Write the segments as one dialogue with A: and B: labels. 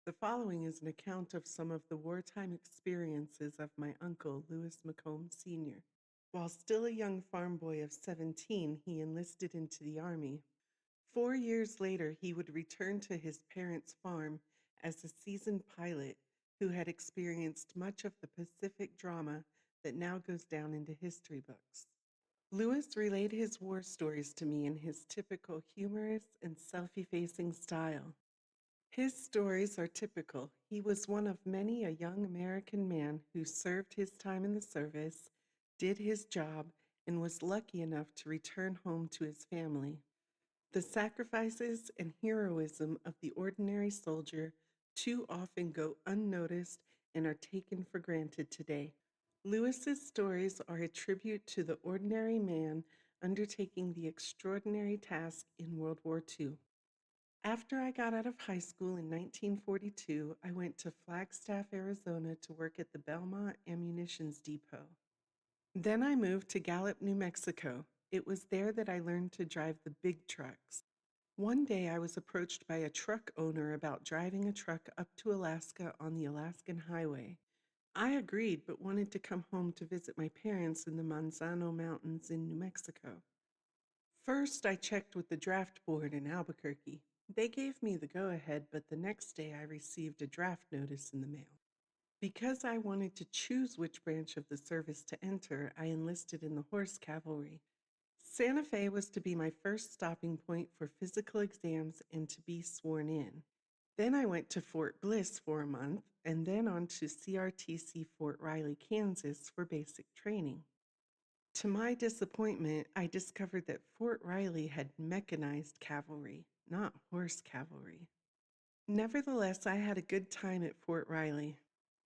A: The following is an account of some of the wartime experiences of my uncle, Louis McComb Sr. While still a young farm boy of 17, he enlisted into the Army. 4 years later, he would return to his parents' farm as a seasoned pilot who had experienced much of the Pacific drama that now goes down into history books. Louis relayed his war stories to me in his typical humorous and self-effacing style. His stories are typical. He was one of many a young American man who served his time in the service, did his job, and was lucky enough to return home to his family. The sacrifices and heroism of the ordinary soldier too often go unnoticed and are taken for granted today. Lewis's stories are a tribute to the ordinary man undertaking the extraordinary task in World War II. After I got out of high school in 1942, I went to Flagstaff, Arizona to work at the Belmont Ammunitions Depot. Then I moved to Gallup, New Mexico. It was there that I learned to drive the big trucks. One day I was approached by a truck owner about driving a truck up to Alaska on the Alaskan Highway. I agreed, but wanted to come home to visit my parents in the Manzano Mountains in New Mexico. First, I checked with the draft board in Albuquerque. They gave me the go-ahead, but the next day I received a draft notice in the mail. Because I wanted to choose which branch of the service to enter, I enlisted in the Horse Cavalry. Santa Fe was to be my first stopping point for physical exams and to be sworn in. Then I went to Fort Bliss for a month and then on to CRTC Fort Riley, Kansas for basic training. To my disappointment, I discovered that Fort Riley had mechanized cavalry, not horse cavalry. Nevertheless, I had a good time at Fort Riley.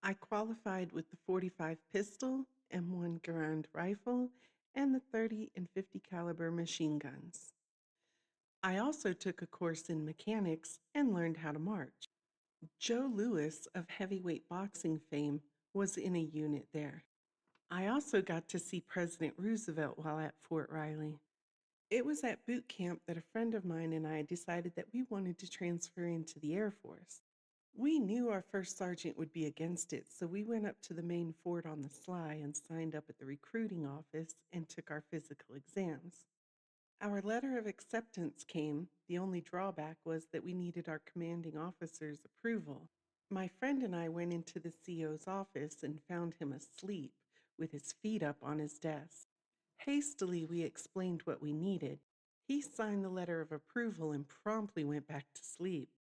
A: I qualified with the 45 pistol, M1 Garand rifle, and the 30 and 50 caliber machine guns. I also took a course in mechanics and learned how to march. Joe Louis of heavyweight boxing fame was in a unit there. I also got to see President Roosevelt while at Fort Riley. It was at boot camp that a friend of mine and I decided that we wanted to transfer into the Air Force. We knew our first sergeant would be against it, so we went up to the main fort on the sly and signed up at the recruiting office and took our physical exams. Our letter of acceptance came. The only drawback was that we needed our commanding officer's approval. My friend and I went into the CO's office and found him asleep with his feet up on his desk. Hastily, we explained what we needed. He signed the letter of approval and promptly went back to sleep.